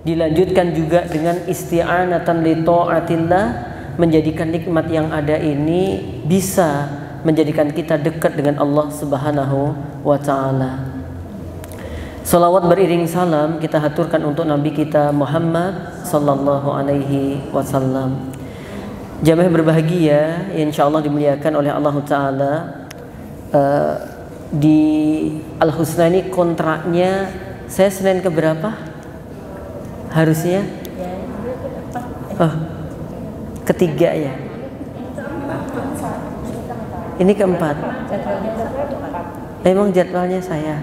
Dilanjutkan juga dengan isti'anatan li ta'atillah, menjadikan nikmat yang ada ini bisa menjadikan kita dekat dengan Allah Subhanahu wa taala. Salawat beriring salam kita haturkan untuk Nabi kita Muhammad sallallahu alaihi wasallam. Jamaah berbahagia yang insyaallah dimuliakan oleh Allah taala. Di Al-Husna ini kontraknya saya Senin keberapa? Harusnya ketiga ya. Ini keempat. Memang jadwalnya saya.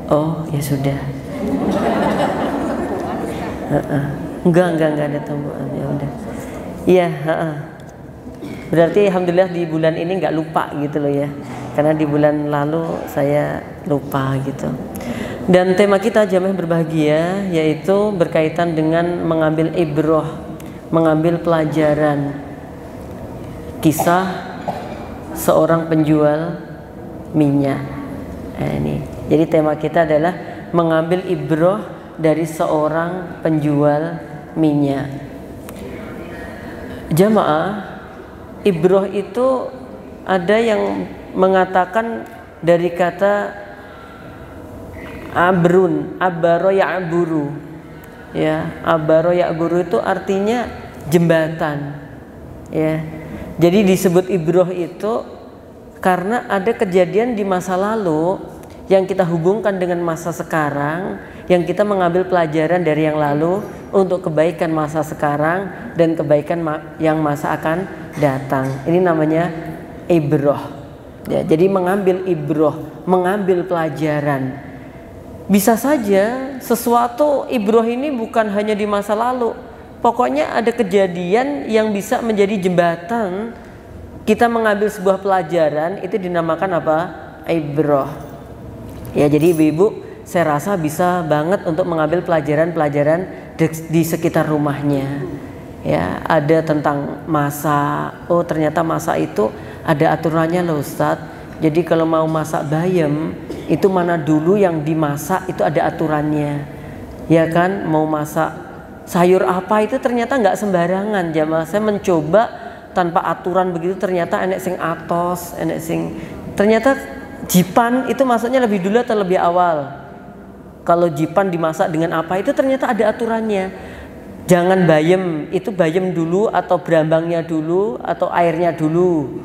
Oh ya sudah. Enggak ada tungguan, ya udah. Iya. Berarti alhamdulillah di bulan ini nggak lupa gitu loh ya. Karena di bulan lalu saya lupa gitu. Dan tema kita jamaah berbahagia yaitu berkaitan dengan mengambil ibrah, mengambil pelajaran kisah seorang penjual minyak. Ini. Jadi tema kita adalah mengambil ibrah dari seorang penjual minyak. Jamaah, ibrah itu ada yang mengatakan dari kata abrun, abaro ya'buru. Ya, abaro ya'buru itu artinya jembatan. Ya. Jadi disebut ibrah itu karena ada kejadian di masa lalu yang kita hubungkan dengan masa sekarang, yang kita mengambil pelajaran dari yang lalu untuk kebaikan masa sekarang dan kebaikan yang masa akan datang. Ini namanya ibrah. Ya, jadi mengambil ibrah, mengambil pelajaran. Bisa saja sesuatu ibrah ini bukan hanya di masa lalu. Pokoknya ada kejadian yang bisa menjadi jembatan kita mengambil sebuah pelajaran, itu dinamakan apa? Ibrah. Ya, jadi ibu-ibu saya rasa bisa banget untuk mengambil pelajaran-pelajaran di sekitar rumahnya. Ya, ada tentang masak. Oh, ternyata masak itu ada aturannya loh Ustadz. Jadi kalau mau masak bayam itu mana dulu yang dimasak itu ada aturannya, ya kan? Mau masak sayur apa itu ternyata nggak sembarangan jamaah. Saya mencoba tanpa aturan begitu, ternyata enek sing atos, enek sing ternyata jipan itu masuknya lebih dulu atau lebih awal. Kalau jipan dimasak dengan apa itu ternyata ada aturannya. Jangan bayam, itu bayam dulu atau berambangnya dulu atau airnya dulu.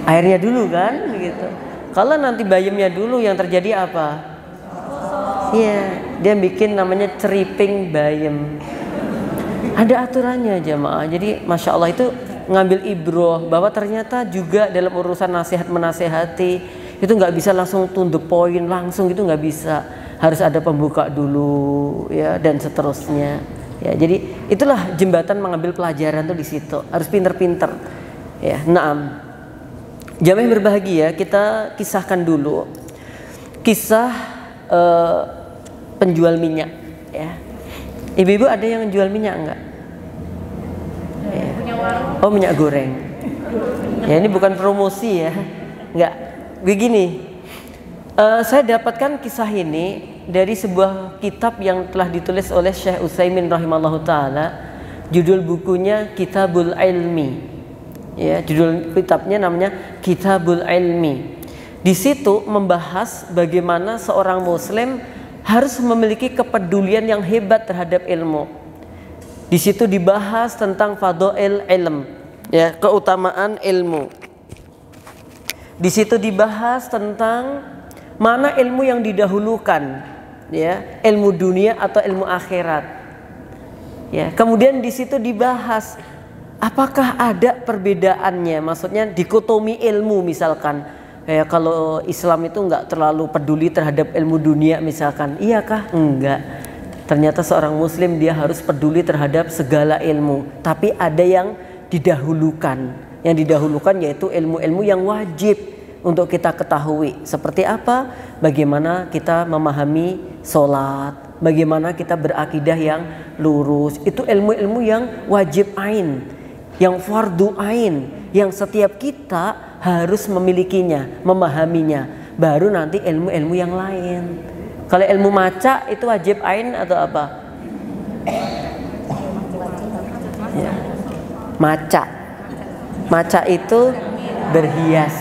Airnya dulu kan begitu. Kalau nanti bayamnya dulu yang terjadi apa? Iya, dia bikin namanya ceriping bayam. Ada aturannya jamaah. Jadi masya Allah itu ngambil ibrah bahwa ternyata juga dalam urusan nasihat menasehati itu nggak bisa langsung to the point langsung, itu nggak bisa. Harus ada pembuka dulu ya dan seterusnya. Ya, jadi itulah jembatan mengambil pelajaran tuh di situ. Harus pinter-pinter. Ya, naam. Jamaah berbahagia, kita kisahkan dulu kisah penjual minyak ya. Ibu-ibu ada yang jual minyak enggak? Ya. Oh, minyak goreng. Ya, ini bukan promosi ya. Enggak. Begini. Saya dapatkan kisah ini dari sebuah kitab yang telah ditulis oleh Syekh Utsaimin rahimallahu taala. Judul bukunya Kitabul Ilmi. Ya, judul kitabnya namanya Kitabul Ilmi. Di situ membahas bagaimana seorang muslim harus memiliki kepedulian yang hebat terhadap ilmu. Di situ dibahas tentang fadhail ilm, ya, keutamaan ilmu. Di situ dibahas tentang mana ilmu yang didahulukan, ya, ilmu dunia atau ilmu akhirat. Ya, kemudian di situ dibahas apakah ada perbedaannya, maksudnya dikotomi ilmu misalkan. Kayak kalau Islam itu enggak terlalu peduli terhadap ilmu dunia misalkan. Iyakah? Enggak. Ternyata seorang muslim dia harus peduli terhadap segala ilmu. Tapi ada yang didahulukan. Yang didahulukan yaitu ilmu-ilmu yang wajib untuk kita ketahui. Seperti apa? Bagaimana kita memahami sholat. Bagaimana kita berakidah yang lurus. Itu ilmu-ilmu yang wajib ain. Yang fardu ain, yang setiap kita harus memilikinya, memahaminya. Baru nanti ilmu-ilmu yang lain. Kalau ilmu maca itu wajib ain atau apa? Ya. Maca. Maca itu berhias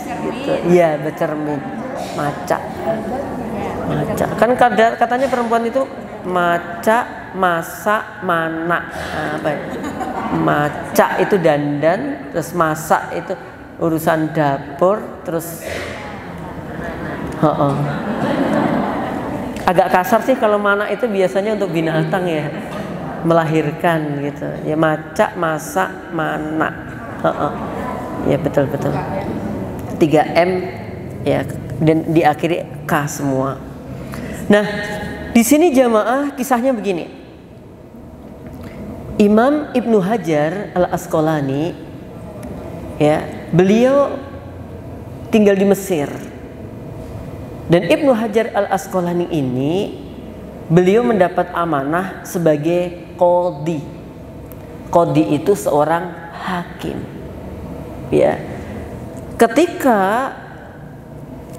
gitu. Iya, bercermin. Maca. Maca. Kan katanya perempuan itu maca, masak, mana. Apa ya? Maca itu dandan, terus masak itu urusan dapur, terus agak kasar sih kalau mana itu biasanya untuk binatang ya, melahirkan gitu ya. Maca, masak, mana. Ya betul 3M ya, dan diakhiri K semua. Nah di sini jamaah kisahnya begini. Imam Ibnu Hajar Al-Asqalani ya, beliau tinggal di Mesir. Dan Ibnu Hajar Al-Asqalani ini beliau mendapat amanah sebagai qadhi. Qadhi itu seorang hakim. Ya. Ketika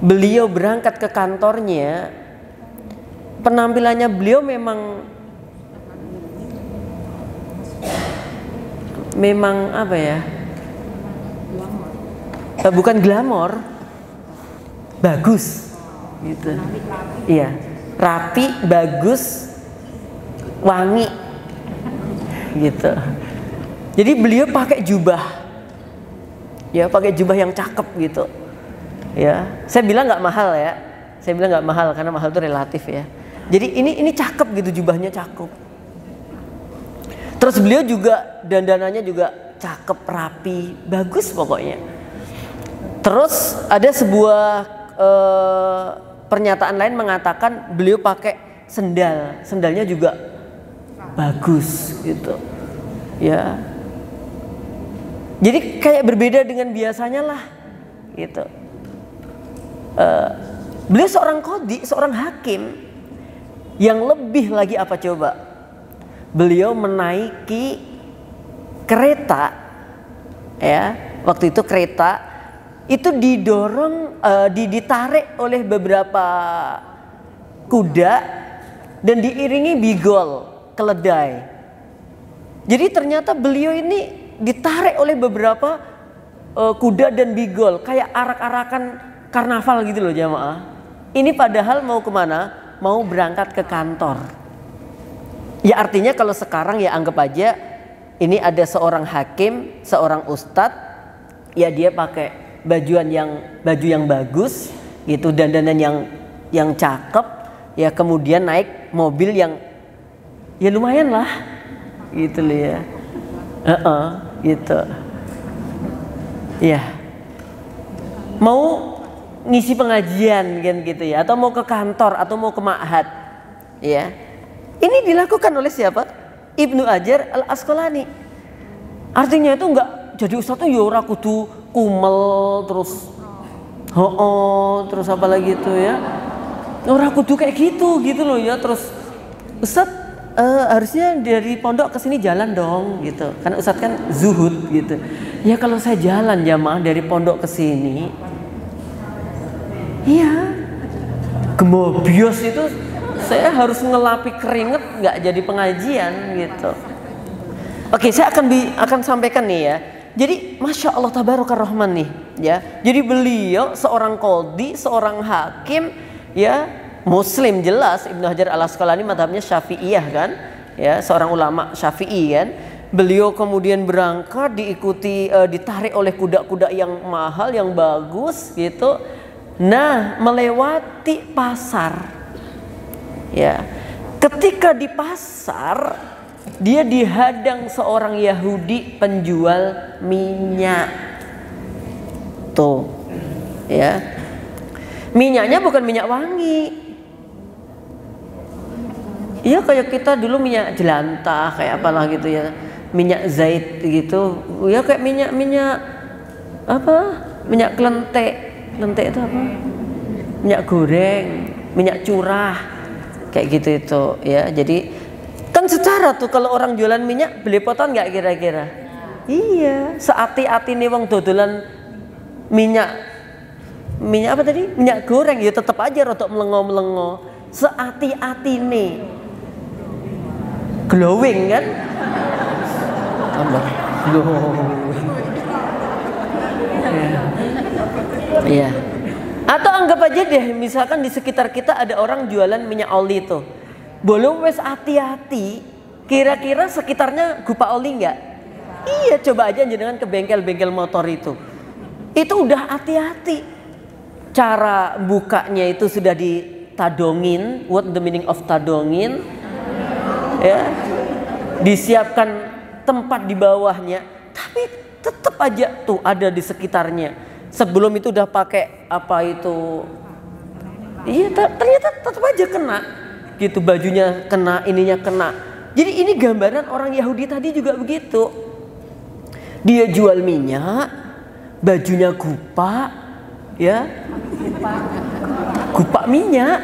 beliau berangkat ke kantornya, penampilannya beliau memang apa ya? Bukan glamor, bagus gitu. Iya, rapi, bagus, wangi gitu. Jadi beliau pakai jubah, ya pakai jubah yang cakep gitu. Ya, saya bilang nggak mahal ya. Saya bilang nggak mahal karena mahal itu relatif ya. Jadi ini cakep gitu, jubahnya cakep. Terus beliau juga dandanannya juga cakep, rapi, bagus pokoknya. Terus ada sebuah pernyataan lain mengatakan beliau pakai sendalnya juga bagus gitu. Ya. Jadi kayak berbeda dengan biasanya lah gitu. Beliau seorang qadhi, seorang hakim. Yang lebih lagi apa coba? Beliau menaiki kereta ya. Waktu itu kereta itu didorong, ditarik oleh beberapa kuda dan diiringi bigol, keledai. Jadi ternyata beliau ini ditarik oleh beberapa kuda dan bigol, kayak arak-arakan karnaval gitu loh jamaah. Ini padahal mau kemana? Mau berangkat ke kantor. Ya artinya kalau sekarang ya anggap aja ini ada seorang hakim, seorang ustadz, ya dia pakai baju yang bagus gitu, dandanan yang cakep ya, kemudian naik mobil yang ya lumayan lah gitu loh ya. Gitu ya, mau ngisi pengajian kan gitu ya, atau mau ke kantor atau mau ke ma'had ya. Ini dilakukan oleh siapa? Ibnu Hajar Al-Asqalani. Artinya itu enggak jadi ustadz tuh ya ora kudu kumel terus terus apa lagi itu ya, ora kudu kayak gitu loh ya. Terus ustadz harusnya dari pondok ke sini jalan dong gitu, karena ustadz kan zuhud gitu ya. Kalau saya jalan jamaah dari pondok ke sini, iya gemobios itu saya harus ngelapi keringet, nggak jadi pengajian gitu. Oke, saya akan sampaikan nih ya. Jadi Masya Allah Tabarakar Rahman nih ya. Jadi beliau seorang qadhi, seorang hakim ya, muslim jelas. Ibnu Hajar Al-Asqalani madhabnya Syafi'iyah kan ya, seorang ulama Syafi'i kan. Beliau kemudian berangkat diikuti, ditarik oleh kuda-kuda yang mahal, yang bagus gitu. Nah melewati pasar ya. Ketika di pasar dia dihadang seorang Yahudi penjual minyak. Tuh ya, minyaknya bukan minyak wangi. Iya kayak kita dulu minyak jelantah, kayak apalah gitu ya, minyak zait gitu ya, kayak minyak apa, minyak kelentek itu apa, minyak goreng, minyak curah, kayak gitu itu ya. Jadi kan secara tuh kalau orang jualan minyak belepotan nggak kira-kira? Iya, seati-ati nih wong dodolan minyak apa tadi? Minyak goreng ya tetap aja rotok melengo-melengo. seati-atine. Glowing kan? Tambah glowing. Iya. Atau anggap aja deh, misalkan di sekitar kita ada orang jualan minyak oli tuh. Boleh wes hati-hati. Kira-kira sekitarnya gupa oli nggak? Iya, coba aja jenengan ke bengkel-bengkel motor itu. Itu udah hati-hati. Cara bukanya itu sudah ditadongin. What the meaning of tadongin? Ya, disiapkan tempat di bawahnya. Tapi tetap aja tuh ada di sekitarnya. Sebelum itu udah pakai apa itu? Iya, ternyata tetap aja kena. Gitu, bajunya kena, ininya kena. Jadi ini gambaran orang Yahudi tadi juga begitu. Dia jual minyak, bajunya gupa, ya, gupa minyak.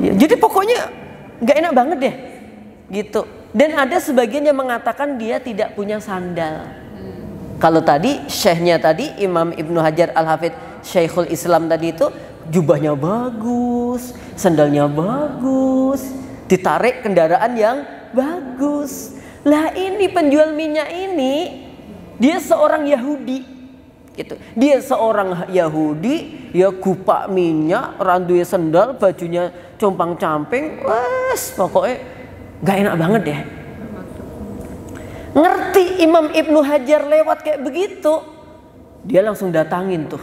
Ya, jadi pokoknya nggak enak banget deh, gitu. Dan ada sebagian yang mengatakan dia tidak punya sandal. Kalau tadi syekhnya tadi Imam Ibnu Hajar Al-Hafidz Syekhul Islam tadi itu jubahnya bagus, sandalnya bagus, ditarik kendaraan yang bagus. Lah ini penjual minyak ini dia seorang Yahudi gitu. Dia seorang Yahudi, ya gupak minyak, randuwe sendal, bajunya compang-camping, wes pokoknya gak enak banget deh. Ngerti Imam Ibnu Hajar lewat kayak begitu, dia langsung datangin tuh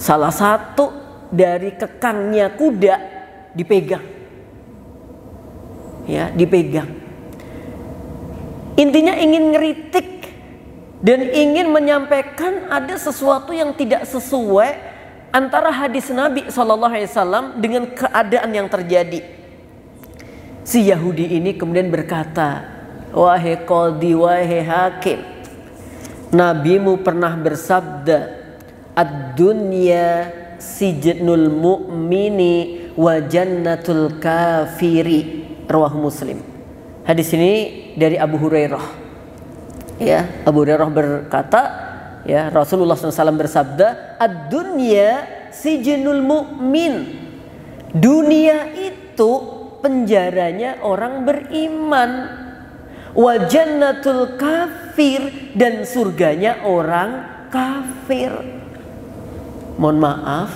salah satu dari kekangnya kuda, dipegang. Ya, dipegang. Intinya ingin ngeritik dan ingin menyampaikan ada sesuatu yang tidak sesuai antara hadis Nabi SAW dengan keadaan yang terjadi. Si Yahudi ini kemudian berkata, wahai qadhi, wahai hakim, nabimu pernah bersabda, ad-dunya sijnul mu'mini wa jannatul kafiri. Rawahu Muslim. Hadis ini dari Abu Hurairah. Ya, Abu Hurairah berkata, ya, Rasulullah SAW bersabda, ad-dunya sijnul mu'min. Dunia itu penjaranya orang beriman. Wa jannatul kafir, dan surganya orang kafir. Mohon maaf,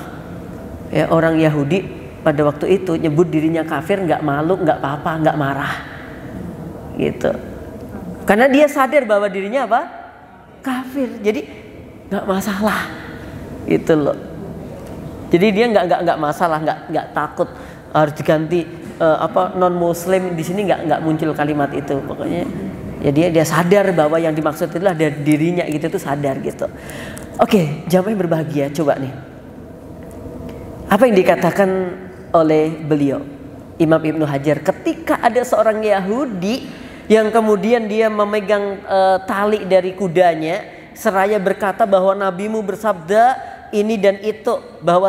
ya, orang Yahudi pada waktu itu nyebut dirinya kafir, nggak malu, nggak apa-apa, nggak marah, gitu. Karena dia sadar bahwa dirinya apa? Kafir. Jadi nggak masalah, gitu loh. Jadi dia nggak masalah, nggak takut harus diganti non Muslim. Di sini nggak muncul kalimat itu. Pokoknya ya dia sadar bahwa yang dimaksud itulah dari dirinya, gitu tuh sadar gitu. Oke, jamaah yang berbahagia, coba nih. Apa yang dikatakan oleh beliau Imam Ibnu Hajar ketika ada seorang Yahudi yang kemudian dia memegang tali dari kudanya seraya berkata bahwa nabimu bersabda ini dan itu, bahwa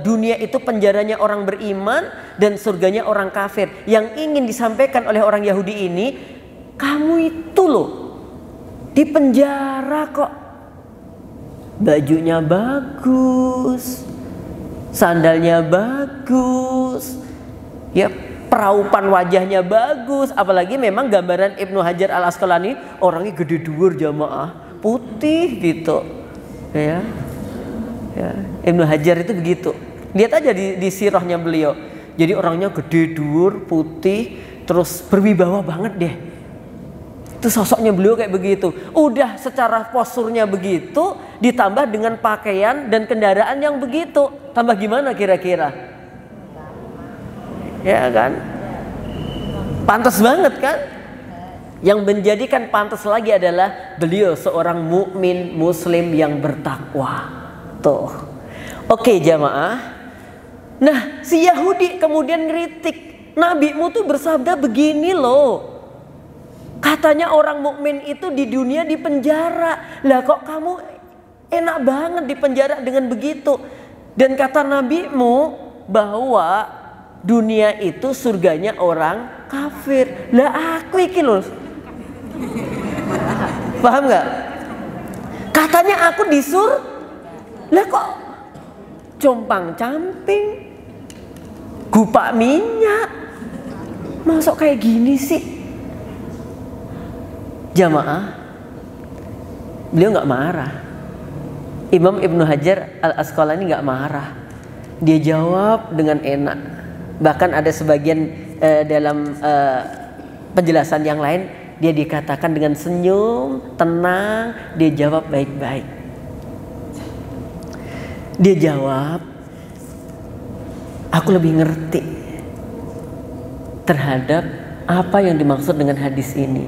dunia itu penjaranya orang beriman dan surganya orang kafir. Yang ingin disampaikan oleh orang Yahudi ini, kamu itu loh di penjara kok, bajunya bagus, sandalnya bagus, ya, peraupan wajahnya bagus. Apalagi memang gambaran Ibnu Hajar Al Asqalani orangnya gede dhuwur, jamaah, putih gitu, ya. Ibnu Hajar itu begitu. Lihat aja di sirahnya beliau. Jadi orangnya gede dhuwur, putih, terus berwibawa banget deh. Itu sosoknya beliau kayak begitu. Udah secara posturnya begitu, ditambah dengan pakaian dan kendaraan yang begitu. Tambah gimana kira-kira? Ya kan? Pantas banget kan? Yang menjadikan pantas lagi adalah beliau seorang mukmin muslim yang bertakwa. Tuh. Oke jamaah. Nah, si Yahudi kemudian ngeritik, nabimu tuh bersabda begini loh. Katanya orang mukmin itu di dunia di penjara. Lah kok kamu enak banget di penjara dengan begitu? Dan kata nabimu bahwa dunia itu surganya orang kafir. Lah aku iki loh. Paham nggak? Katanya aku lah kok compang-camping, gupak minyak. Masuk kayak gini sih? Jamaah, beliau nggak marah. Imam Ibnu Hajar Al-Asqalani nggak marah. Dia jawab dengan enak. Bahkan ada sebagian dalam penjelasan yang lain, dia dikatakan dengan senyum, tenang, dia jawab baik-baik. Dia jawab, aku lebih ngerti terhadap apa yang dimaksud dengan hadis ini.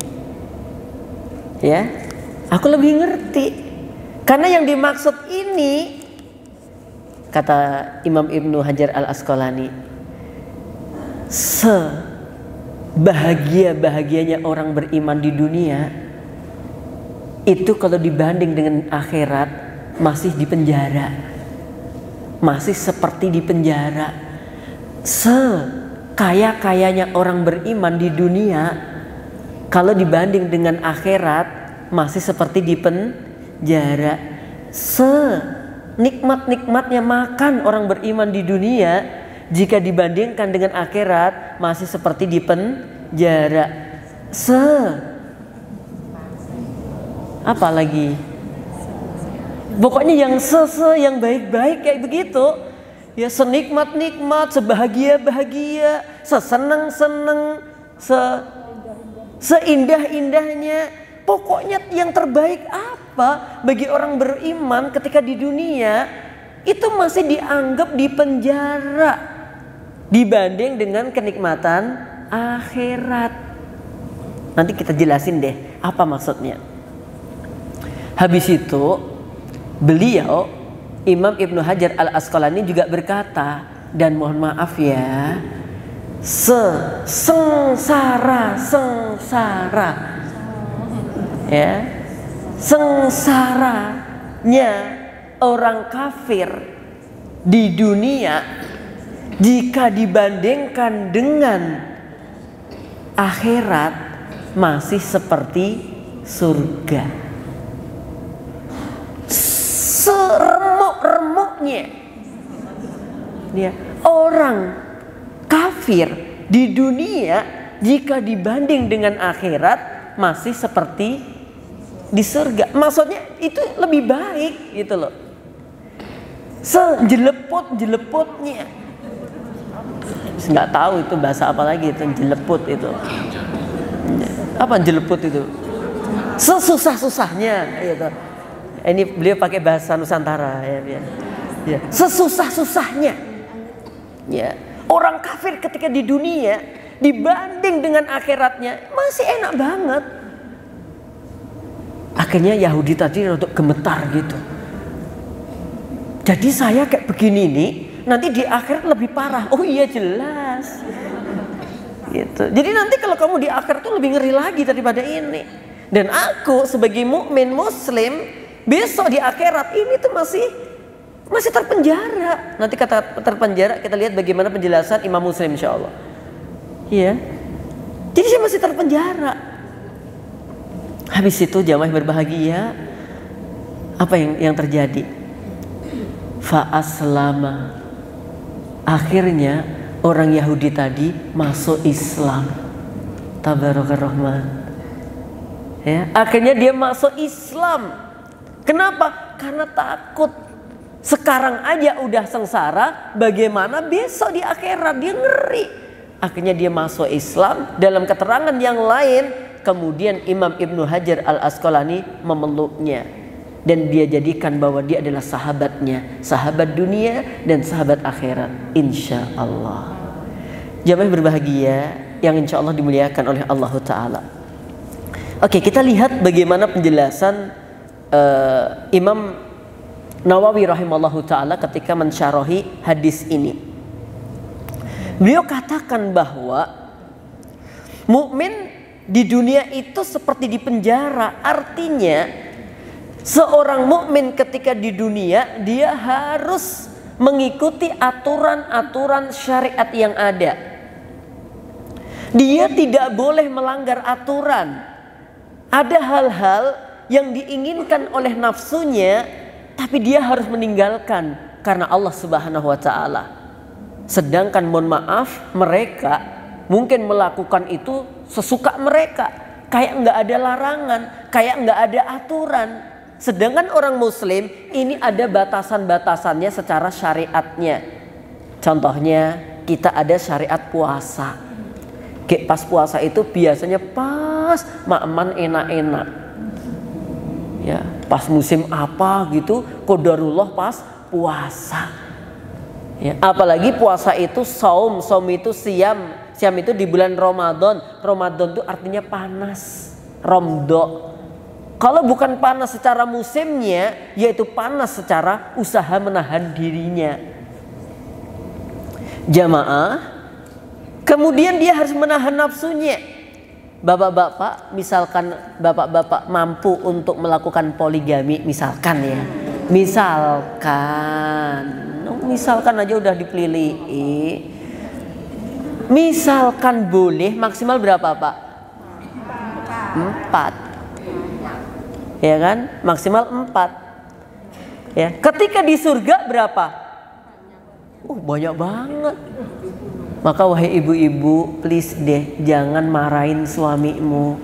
Ya, aku lebih ngerti karena yang dimaksud ini, kata Imam Ibnu Hajar Al-Asqalani, sebahagia-bahagianya orang beriman di dunia itu kalau dibanding dengan akhirat masih di penjara, masih seperti di penjara. Sekaya-kayanya orang beriman di dunia kalau dibanding dengan akhirat masih seperti di penjara. Senikmat-nikmatnya makan orang beriman di dunia, jika dibandingkan dengan akhirat masih seperti di penjara. Apalagi? Pokoknya yang yang baik-baik kayak begitu. Ya, senikmat-nikmat, sebahagia-bahagia, seseneng-seneng, seindah-indahnya. Pokoknya yang terbaik apa bagi orang beriman ketika di dunia itu masih dianggap di penjara dibanding dengan kenikmatan akhirat. Nanti kita jelasin deh apa maksudnya. Habis itu beliau Imam Ibnu Hajar Al-Asqalani juga berkata, dan mohon maaf ya, sengsara ya, sengsaranya orang kafir di dunia jika dibandingkan dengan akhirat masih seperti surga. Seremuk-remuknya ya, orang kafir di dunia jika dibanding dengan akhirat masih seperti di surga. Maksudnya itu lebih baik gitu loh. Sejeleput-jeleputnya. Nggak tahu itu bahasa apa lagi itu jeleput itu. Apa jeleput itu? Sesusah-susahnya gitu. Ini beliau pakai bahasa Nusantara ya. Sesusah-susahnya. Ya. Orang kafir ketika di dunia dibanding dengan akhiratnya masih enak banget. Akhirnya Yahudi tadi untuk gemetar gitu. Jadi saya kayak begini nih, nanti di akhirat lebih parah. Oh iya jelas. Gitu. Jadi nanti kalau kamu di akhirat tuh lebih ngeri lagi daripada ini. Dan aku sebagai mukmin muslim besok di akhirat ini tuh masih terpenjara. Nanti kata terpenjara kita lihat bagaimana penjelasan Imam Muslim insyaallah. Iya. Jadi saya masih terpenjara. Habis itu jamaah berbahagia, apa yang terjadi? Fa aslama. Akhirnya orang Yahudi tadi masuk Islam. Tabarakar Rahman. Ya, akhirnya dia masuk Islam. Kenapa? Karena takut. Sekarang aja udah sengsara, bagaimana besok di akhirat? Dia ngeri. Akhirnya dia masuk Islam. Dalam keterangan yang lain, kemudian Imam Ibnu Hajar Al-Asqalani memeluknya. Dan dia jadikan bahwa dia adalah sahabatnya. Sahabat dunia dan sahabat akhirat. Insya Allah. Jamaah berbahagia yang insya Allah dimuliakan oleh Allah Ta'ala. Oke, kita lihat bagaimana penjelasan Imam Nawawi rahimallahu ta'ala ketika mensyarahi hadis ini. Beliau katakan bahwa mukmin di dunia itu seperti di penjara. Artinya seorang mukmin ketika di dunia dia harus mengikuti aturan-aturan syariat yang ada. Dia tidak boleh melanggar aturan. Ada hal-hal yang diinginkan oleh nafsunya, tapi dia harus meninggalkan karena Allah Subhanahu wa taala. Sedangkan mohon maaf, mereka mungkin melakukan itu sesuka mereka, kayak nggak ada larangan, kayak nggak ada aturan. Sedangkan orang muslim ini ada batasan-batasannya secara syariatnya. Contohnya kita ada syariat puasa. Kayak pas puasa itu biasanya pas makman enak-enak. Ya, pas musim apa gitu, qadarullah pas puasa. Ya, apalagi puasa itu saum itu siam itu di bulan Ramadan. Ramadan itu artinya panas, romdo. Kalau bukan panas secara musimnya, yaitu panas secara usaha menahan dirinya. Jamaah, kemudian dia harus menahan nafsunya. Bapak-bapak, misalkan bapak-bapak mampu untuk melakukan poligami, misalkan ya, misalkan aja udah dipilih. Misalkan boleh maksimal berapa Pak? 4. Ya kan? Maksimal 4. Ya, ketika di surga berapa? Banyak banget. Maka wahai ibu-ibu, please deh jangan marahin suamimu.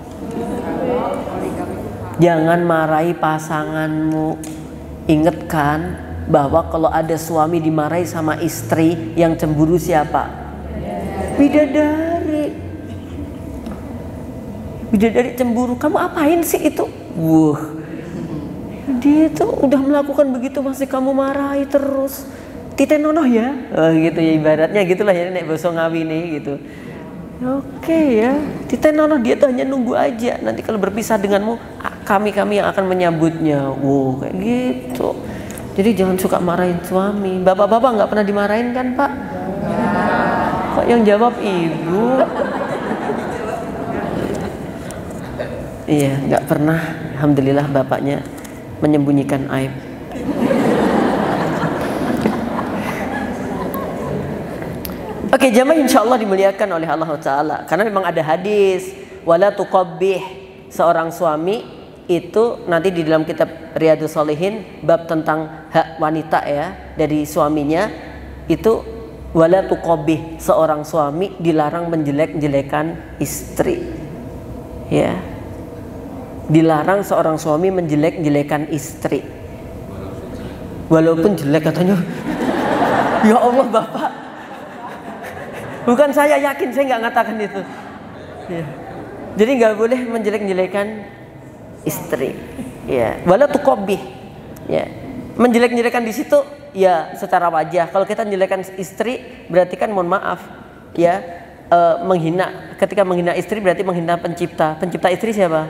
Jangan marahi pasanganmu. Ingat kan bahwa kalau ada suami dimarahi sama istri, yang cemburu siapa? Bidadari. Bidadari cemburu. Kamu apain sih itu? Dia tuh udah melakukan begitu masih kamu marahi terus. Tite nonoh ya. Gitu ya, ibaratnya gitulah ya, nek basa ngawine gitu. Oke ya, tite nonoh, dia tuh hanya nunggu aja. Nanti kalau berpisah denganmu, kami yang akan menyambutnya. Kayak gitu. Jadi jangan suka marahin suami. Bapak-bapak nggak pernah dimarahin kan Pak? Kok yang jawab ibu? Iya, nggak pernah. Alhamdulillah bapaknya menyembunyikan aib. Oke, jamaah insyaallah dimuliakan oleh Allah Ta'ala. Karena memang ada hadis, wala tuqabbih, seorang suami itu nanti di dalam kitab Riyadhus Shalihin bab tentang hak wanita ya dari suaminya, itu wala tuqabbih, seorang suami dilarang menjelek-jelekan istri. Ya. Dilarang seorang suami menjelek-jelekan istri. Walaupun jelek katanya. Ya Allah Bapak. Bukan saya yakin, saya nggak ngatakan itu. Ya. Jadi nggak boleh menjelek-jelekan istri. Ya, wala tuqabbih. Ya. Menjelek-jelekan di situ ya secara wajah. Kalau kita menjelekan istri berarti kan mohon maaf ya, menghina. Ketika menghina istri berarti menghina pencipta. Pencipta istri siapa?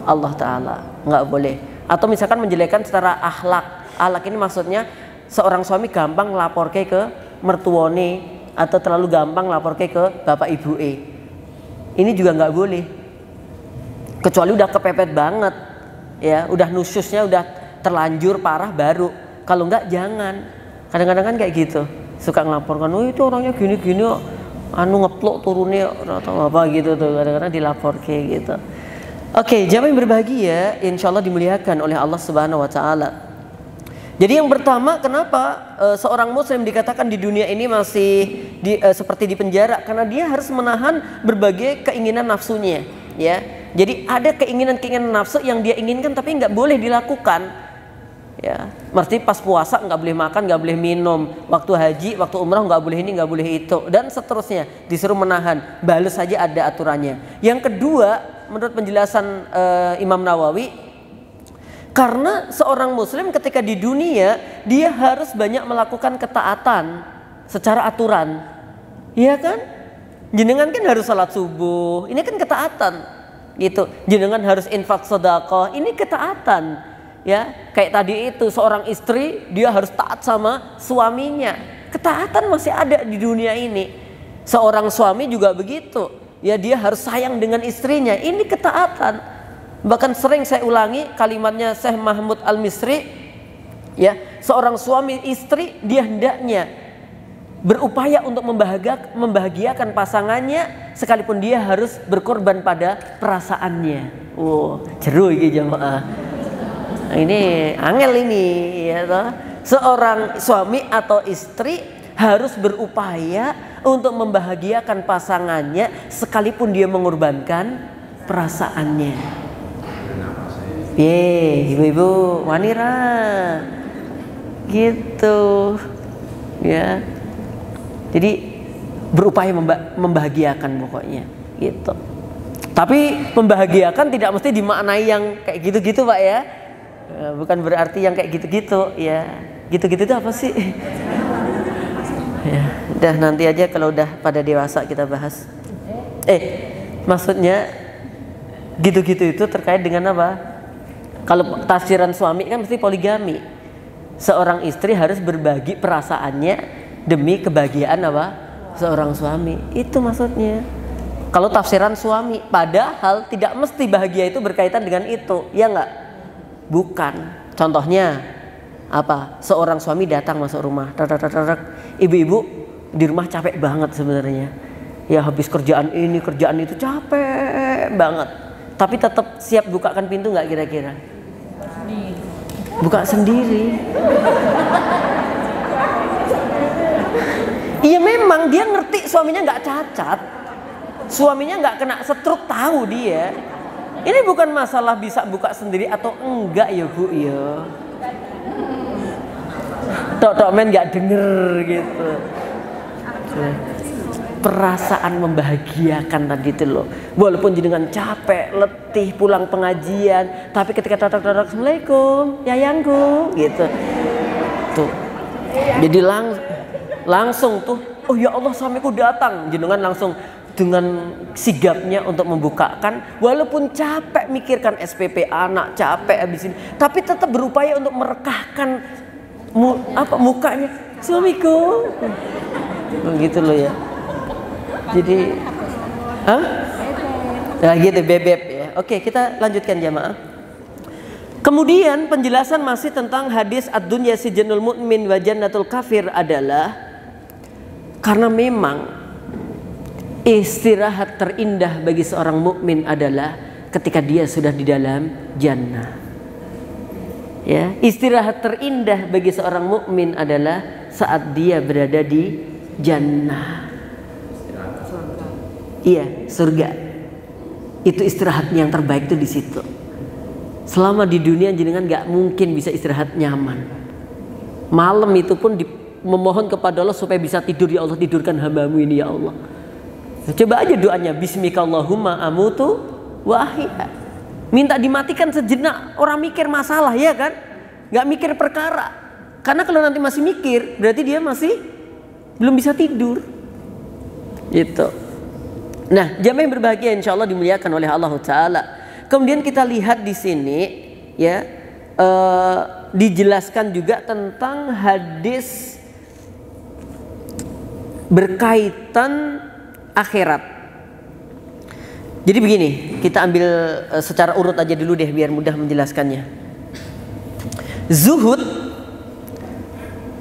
Allah Ta'ala. Nggak boleh. Atau misalkan menjelekkan secara akhlak. Akhlak ini maksudnya seorang suami gampang lapor ke mertuone, atau terlalu gampang lapor ke bapak ibu ini juga nggak boleh, kecuali udah kepepet banget ya, udah nusyusnya udah terlanjur parah baru. Kalau nggak jangan. Kadang-kadang kan kayak gitu, suka ngelaporkan, itu orangnya gini-gini ngeplok turunnya atau apa gitu tuh, kadang-kadang dilapor kayak gitu. Oke, jamaah yang berbahagia, insyaallah dimuliakan oleh Allah Subhanahu wa Ta'ala. Jadi yang pertama, kenapa seorang muslim dikatakan di dunia ini masih seperti di penjara? Karena dia harus menahan berbagai keinginan nafsunya, ya. Jadi ada keinginan-keinginan nafsu yang dia inginkan tapi nggak boleh dilakukan, ya. Berarti pas puasa nggak boleh makan, nggak boleh minum. Waktu haji, waktu umrah nggak boleh ini, nggak boleh itu, dan seterusnya. Disuruh menahan. Balas saja ada aturannya. Yang kedua, menurut penjelasan Imam Nawawi, karena seorang muslim ketika di dunia dia harus banyak melakukan ketaatan secara aturan. Iya kan? Jenengan kan harus salat subuh, ini kan ketaatan. Gitu. Jenengan harus infak sedekah, ini ketaatan. Ya, kayak tadi itu seorang istri dia harus taat sama suaminya. Ketaatan masih ada di dunia ini. Seorang suami juga begitu. Ya, dia harus sayang dengan istrinya. Ini ketaatan. Bahkan sering saya ulangi kalimatnya Syekh Mahmud Al-Misri, ya, seorang suami istri dia hendaknya berupaya untuk membahagiakan pasangannya sekalipun dia harus berkorban pada perasaannya. Jeru iki jamaah. Ini angel ini, ya toh. Seorang suami atau istri harus berupaya untuk membahagiakan pasangannya sekalipun dia mengorbankan perasaannya. Ibu-ibu wanita gitu ya. Jadi berupaya membahagiakan pokoknya gitu. Tapi membahagiakan tidak mesti dimaknai yang kayak gitu-gitu Pak ya. Bukan berarti yang kayak gitu-gitu ya. Gitu-gitu itu apa sih? Ya, udah nanti aja kalau udah pada dewasa kita bahas. Maksudnya gitu-gitu itu terkait dengan apa? Kalau tafsiran suami kan mesti poligami. Seorang istri harus berbagi perasaannya demi kebahagiaan apa? Seorang suami. Itu maksudnya. Kalau tafsiran suami, padahal tidak mesti bahagia itu berkaitan dengan itu, ya enggak? Bukan. Contohnya apa? Seorang suami datang masuk rumah, ibu-ibu di rumah capek banget sebenarnya. Ya habis kerjaan ini, kerjaan itu capek banget. Tapi tetap siap bukakan pintu nggak kira-kira? Buka sendiri. Iya memang dia ngerti suaminya nggak cacat. Suaminya nggak kena stroke, tahu dia. Ini bukan masalah bisa buka sendiri atau enggak ya Bu ya. Tok men nggak denger gitu. Perasaan membahagiakan tadi itu loh. Walaupun jenengan capek, letih pulang pengajian, tapi ketika tok Assalamualaikum, yayangku gitu. Tuh. Jadi langsung tuh, oh ya Allah suamiku datang, jenengan langsung dengan sigapnya untuk membukakan, walaupun capek mikirkan SPP anak, capek habis ini, tapi tetap berupaya untuk merekahkan mukanya, suamiku, begitu loh ya. Jadi, nah gitu bebek ya. Oke, kita lanjutkan jamaah. Kemudian penjelasan masih tentang hadis ad-dunya sijnul mu'min wa jannatul kafir adalah karena memang istirahat terindah bagi seorang mukmin adalah ketika dia sudah di dalam jannah. Ya, istirahat terindah bagi seorang mukmin adalah saat dia berada di jannah. Iya, surga. Itu istirahatnya yang terbaik tuh di situ. Selama di dunia jenengan nggak mungkin bisa istirahat nyaman. Malam itu pun memohon kepada Allah supaya bisa tidur, ya Allah tidurkan hambamu ini ya Allah. Coba aja doanya, bismikallahumma amutu wa ahya. Minta dimatikan sejenak, orang mikir masalah ya kan? Nggak mikir perkara. Karena kalau nanti masih mikir, berarti dia masih belum bisa tidur. Gitu. Nah, jamaah yang berbahagia insya Allah dimuliakan oleh Allah Ta'ala. Kemudian kita lihat di sini ya, dijelaskan juga tentang hadis berkaitan akhirat. Jadi begini, kita ambil secara urut aja dulu deh biar mudah menjelaskannya. Zuhud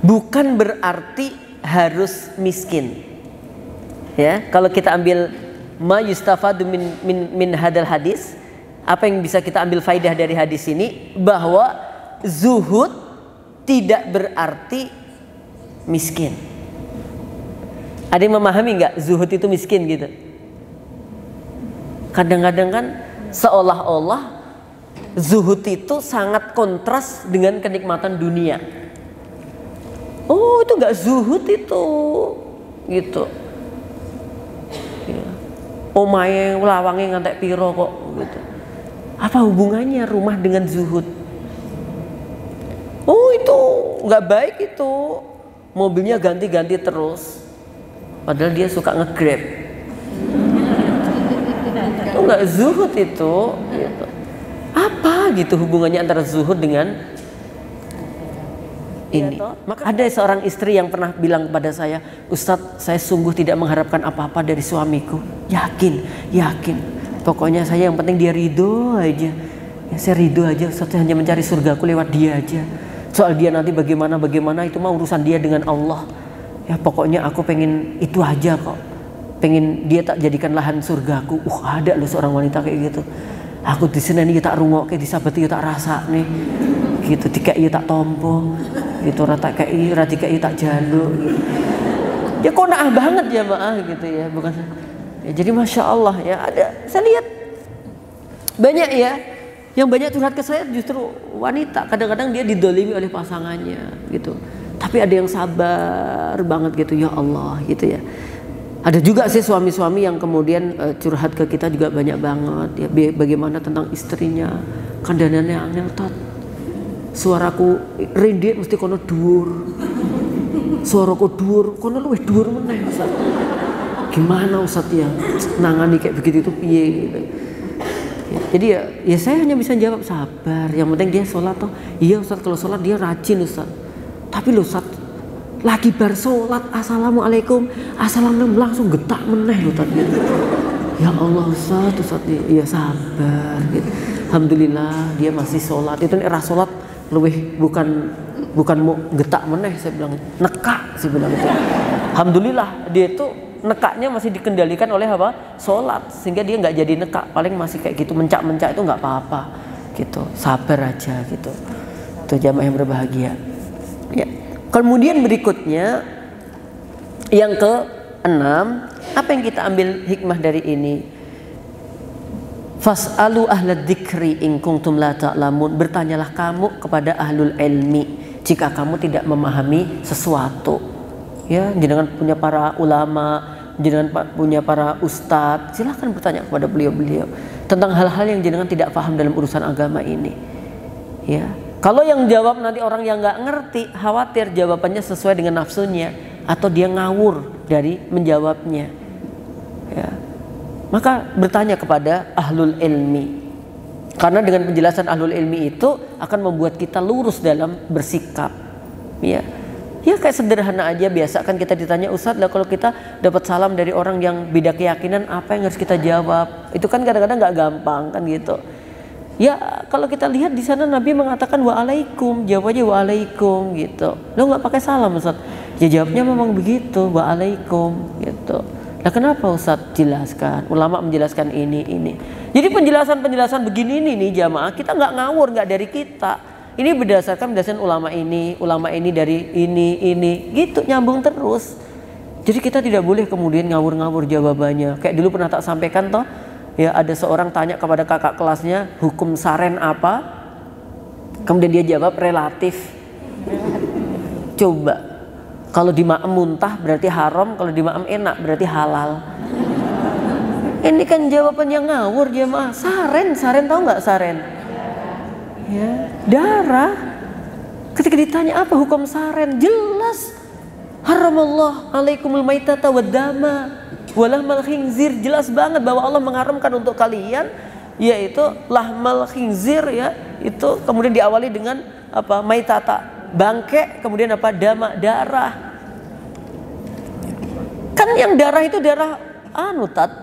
bukan berarti harus miskin. Ya, kalau kita ambil ma yustafadu min hadal hadis, apa yang bisa kita ambil faidah dari hadis ini, bahwa zuhud tidak berarti miskin. Ada yang memahami nggak zuhud itu miskin gitu? Kadang-kadang kan seolah-olah zuhud itu sangat kontras dengan kenikmatan dunia. Oh itu nggak zuhud itu, gitu. Omahe lawange ngantek piro kok gitu. Apa hubungannya rumah dengan zuhud? Oh itu nggak baik itu. Mobilnya ganti-ganti terus. Padahal dia suka nge-grab. Itu nggak zuhud itu. Gitu. Apa gitu hubungannya antara zuhud dengan ini? Maka ada seorang istri yang pernah bilang kepada saya, Ustadz, saya sungguh tidak mengharapkan apa-apa dari suamiku. Yakin. Pokoknya saya yang penting dia ridho aja. Ya, saya ridho aja, Ustadz, saya hanya mencari surgaku lewat dia aja. Soal dia nanti bagaimana itu mah urusan dia dengan Allah. Ya pokoknya aku pengen itu aja kok. Pengen dia tak jadikan lahan surgaku. Ada loh seorang wanita kayak gitu. Aku di sini nih tak rungok, kayak di sabat tak rasa nih. Gitu, tiga iya tak tompo. gitu, rata kei tak jaluk gitu. Ya qanaah banget jamaah gitu ya, bukan ya, jadi masya Allah ya, ada saya lihat banyak ya yang banyak curhat ke saya justru wanita, kadang-kadang dia didolimi oleh pasangannya gitu, tapi ada yang sabar banget gitu, ya Allah gitu ya. Ada juga sih suami-suami yang kemudian curhat ke kita juga banyak banget ya, bagaimana tentang istrinya, kandanannya angel tot, suaraku rindik mesti kono dhuwur, suaraku dhuwur kono luwih dhuwur meneh Ustaz. Gimana Ustaz ya nangani kayak begitu itu piye gitu. Ya, jadi ya saya hanya bisa jawab sabar, yang penting dia sholat toh. Iya Ustaz, kalau sholat dia rajin Ustaz, tapi loh Ustaz lagi bar sholat assalamualaikum assalamualaikum langsung getak meneh loh tadi. Ya Allah Ustaz ya sabar gitu. Alhamdulillah dia masih sholat, itu era sholat lebih bukan mau getak meneh, saya bilang nekak, saya bilang itu. Alhamdulillah dia itu nekaknya masih dikendalikan oleh apa? Sholat, sehingga dia nggak jadi nekak, paling masih kayak gitu mencak-mencak itu nggak apa-apa gitu, sabar aja gitu. Itu jamaah yang berbahagia ya. Kemudian berikutnya yang ke-6, apa yang kita ambil hikmah dari ini? Fas'alu ahlad dzikri in kuntum la ta'lamun. Bertanyalah kamu kepada ahlul ilmi jika kamu tidak memahami sesuatu. Ya, jenengan punya para ulama, jenengan punya para ustadz, silahkan bertanya kepada beliau-beliau tentang hal-hal yang jenengan tidak paham dalam urusan agama ini. Ya. Kalau yang jawab nanti orang yang nggak ngerti, khawatir jawabannya sesuai dengan nafsunya atau dia ngawur dari menjawabnya. Ya. Maka bertanya kepada ahlul ilmi, karena dengan penjelasan ahlul ilmi itu akan membuat kita lurus dalam bersikap. Ya, ya kayak sederhana aja, biasa kan kita ditanya Ustadz lah kalau kita dapat salam dari orang yang beda keyakinan apa yang harus kita jawab? Itu kan kadang-kadang nggak gampang kan gitu. Ya kalau kita lihat di sana Nabi mengatakan waalaikum, jawab aja waalaikum gitu. Lo nggak pakai salam Ustaz? Ya jawabnya memang begitu, waalaikum gitu. Nah kenapa Ustaz? Jelaskan. Ulama menjelaskan ini. Jadi penjelasan begini nih jamaah, kita nggak ngawur, nggak dari kita. Ini berdasarkan ulama ini dari ini gitu, nyambung terus. Jadi kita tidak boleh kemudian ngawur-ngawur jawabannya. Kayak dulu pernah tak sampaikan toh. Ya ada seorang tanya kepada kakak kelasnya hukum saren apa, kemudian dia jawab relatif. Coba kalau di ma'am muntah berarti haram, kalau di ma'am enak berarti halal. Ini kan jawaban yang ngawur jemaah. Saren tahu nggak saren? Ya darah. Ketika ditanya apa hukum saren, jelas haramallah alaikumul maitata waddama walahmal khinzir, jelas banget bahwa Allah mengharamkan untuk kalian yaitu lahmal khinzir ya, itu kemudian diawali dengan apa? Maitata, bangke, kemudian apa? Dama, darah. Kan yang darah itu darah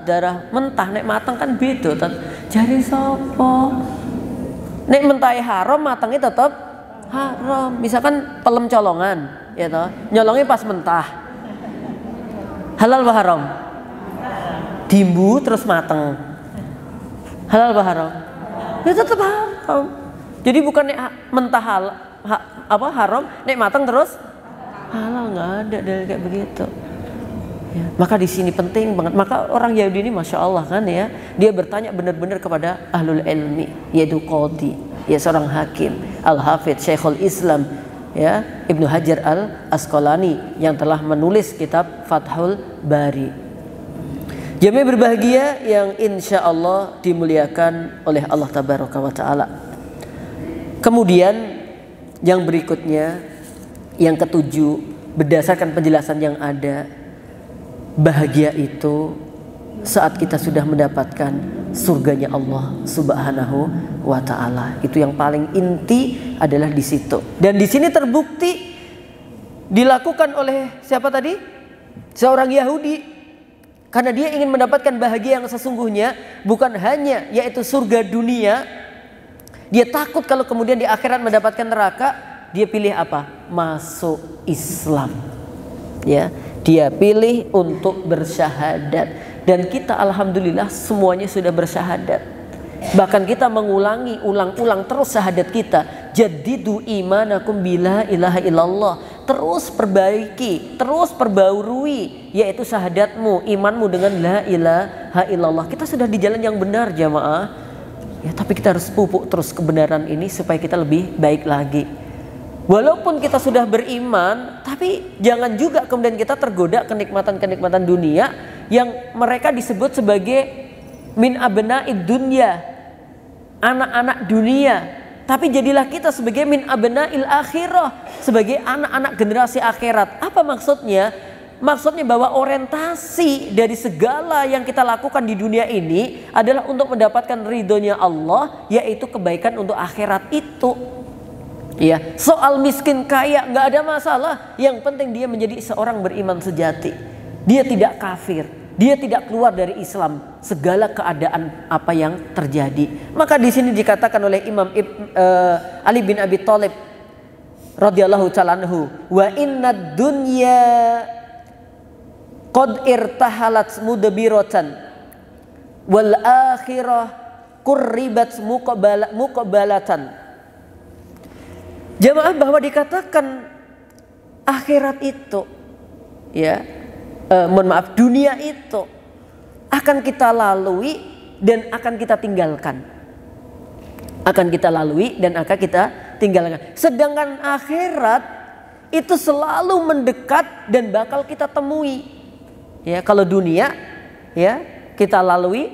darah mentah, nek matang kan beda tat. Jari sopo? Nek mentai haram, matangnya tetap haram. Misalkan pelem colongan ya toh, nyolongnya pas mentah. Halal apa haram? Dimbu terus mateng, halal apa haram? Ya tetap haram. Jadi bukan nek mentah haram, nek mateng terus halal, nggak ada dari kayak begitu. Ya, maka di sini penting banget. Maka orang Yahudi ini masya Allah kan ya, dia bertanya benar-benar kepada ahlul ilmi, yaitu qadi, ya seorang hakim, al-hafidz Syekhul Islam ya Ibnu Hajar al-Asqalani yang telah menulis kitab Fathul Bari. Jamaah berbahagia yang insya Allah dimuliakan oleh Allah Tabaraka wa Ta'ala. Kemudian yang berikutnya, yang ketujuh, berdasarkan penjelasan yang ada, bahagia itu saat kita sudah mendapatkan surganya Allah Subhanahu wa Ta'ala. Itu yang paling inti adalah di situ. Dan di sini terbukti dilakukan oleh siapa tadi? Seorang Yahudi. Karena dia ingin mendapatkan bahagia yang sesungguhnya, bukan hanya yaitu surga dunia. Dia takut kalau kemudian di akhirat mendapatkan neraka, dia pilih apa? Masuk Islam. Ya, dia pilih untuk bersyahadat. Dan kita alhamdulillah semuanya sudah bersyahadat. Bahkan kita mengulangi ulang-ulang terus syahadat kita. Jaddidu imanakum bila ilaha illallah. Terus perbaiki, terus perbaharui, yaitu syahadatmu, imanmu dengan la ilaha illallah. Kita sudah di jalan yang benar jamaah. Ya, tapi kita harus pupuk terus kebenaran ini supaya kita lebih baik lagi. Walaupun kita sudah beriman, tapi jangan juga kemudian kita tergoda kenikmatan-kenikmatan dunia yang mereka disebut sebagai min abna'id dunya, anak-anak dunia. Tapi jadilah kita sebagai min abna'il akhirah, sebagai anak-anak generasi akhirat. Apa maksudnya? Maksudnya bahwa orientasi dari segala yang kita lakukan di dunia ini adalah untuk mendapatkan ridhonya Allah, yaitu kebaikan untuk akhirat itu. Ya, soal miskin kaya nggak ada masalah. Yang penting dia menjadi seorang beriman sejati. Dia tidak kafir, dia tidak keluar dari Islam segala keadaan apa yang terjadi. Maka di sini dikatakan oleh Imam Ali bin Abi Thalib radhiyallahu ta'ala anhu, wa innad dunya qad irtahalat mudbiratan wal akhirah qurribat muqbalatan. Jamaah, bahwa dikatakan akhirat itu, ya, dunia itu akan kita lalui dan akan kita tinggalkan. Akan kita lalui dan akan kita tinggalkan. Sedangkan akhirat itu selalu mendekat dan bakal kita temui. Ya, kalau dunia, ya, kita lalui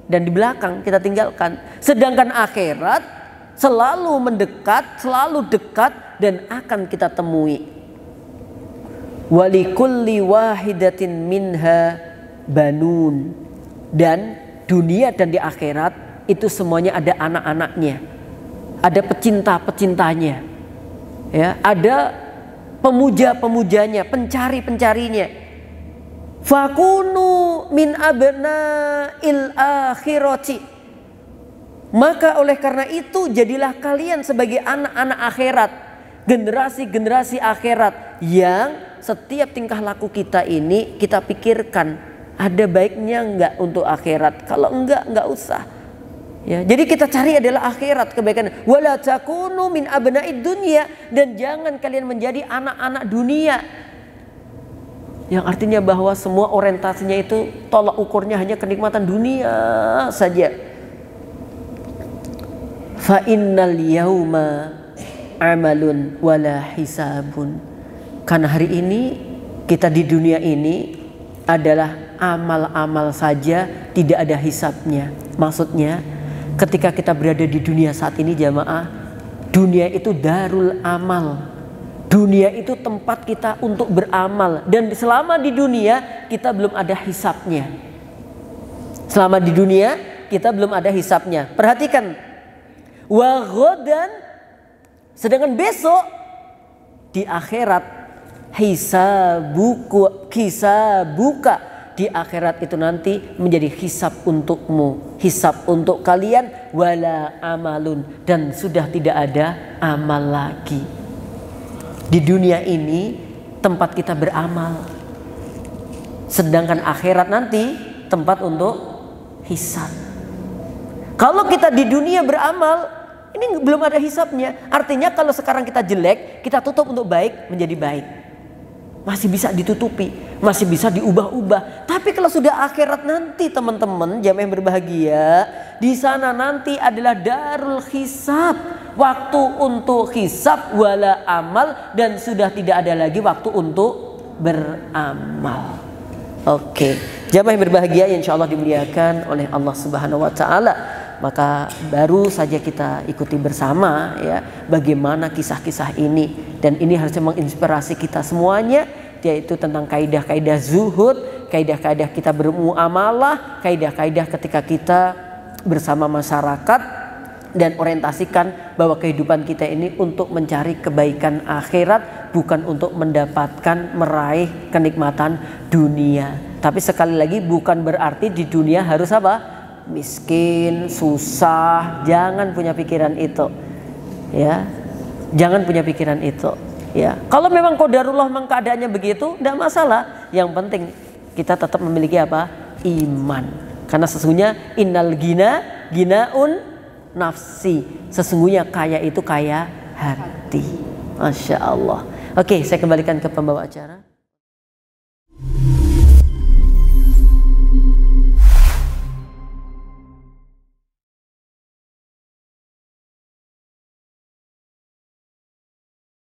dan di belakang kita tinggalkan. Sedangkan akhirat selalu mendekat, selalu dekat dan akan kita temui. Walikulli wahidatin minha banun. Dan dunia dan di akhirat itu semuanya ada anak-anaknya, ada pecinta-pecintanya, ya, ada pemuja-pemujanya, pencari-pencarinya. Fakunu min abna'il akhirati. Maka oleh karena itu jadilah kalian sebagai anak-anak akhirat, generasi-generasi akhirat yang setiap tingkah laku kita ini kita pikirkan ada baiknya enggak untuk akhirat. Kalau enggak usah. Ya, jadi kita cari adalah akhirat, kebaikan. Wala takunu min abna'id dunya, dan jangan kalian menjadi anak-anak dunia. Yang artinya bahwa semua orientasinya itu tolak ukurnya hanya kenikmatan dunia saja. Fa innal yauma amalun wala hisabun. Karena hari ini kita di dunia ini adalah amal-amal saja, tidak ada hisabnya. Maksudnya ketika kita berada di dunia saat ini jamaah, dunia itu darul amal. Dunia itu tempat kita untuk beramal, dan selama di dunia kita belum ada hisabnya. Selama di dunia kita belum ada hisabnya. Perhatikan, wa ghadan, sedangkan besok di akhirat hisabuka, di akhirat itu nanti menjadi hisab untukmu, hisab untuk kalian, wala amalun, dan sudah tidak ada amal lagi. Di dunia ini tempat kita beramal, sedangkan akhirat nanti tempat untuk hisab. Kalau kita di dunia beramal, ini belum ada hisabnya. Artinya kalau sekarang kita jelek, kita tutup untuk baik menjadi baik. Masih bisa ditutupi, masih bisa diubah-ubah. Tapi kalau sudah akhirat nanti teman-teman, jamaah yang berbahagia, di sana nanti adalah darul hisab, waktu untuk hisab wala amal, dan sudah tidak ada lagi waktu untuk beramal. Oke, jamaah yang berbahagia yang insya Allah dimuliakan oleh Allah Subhanahu Wa Taala. Maka baru saja kita ikuti bersama, ya, bagaimana kisah-kisah ini, dan ini harusnya menginspirasi kita semuanya, yaitu tentang kaidah-kaidah zuhud, kaidah-kaidah kita bermuamalah, kaidah-kaidah ketika kita bersama masyarakat, dan orientasikan bahwa kehidupan kita ini untuk mencari kebaikan akhirat, bukan untuk mendapatkan meraih kenikmatan dunia. Tapi sekali lagi bukan berarti di dunia harus apa? Miskin, susah. Jangan punya pikiran itu, ya, jangan punya pikiran itu, ya. Kalau memang qadarullah memang keadaannya begitu, tidak masalah. Yang penting kita tetap memiliki apa? Iman. Karena sesungguhnya innal ghina ginaun nafsi. Sesungguhnya kaya itu kaya hati. Masya Allah. Oke, saya kembalikan ke pembawa acara.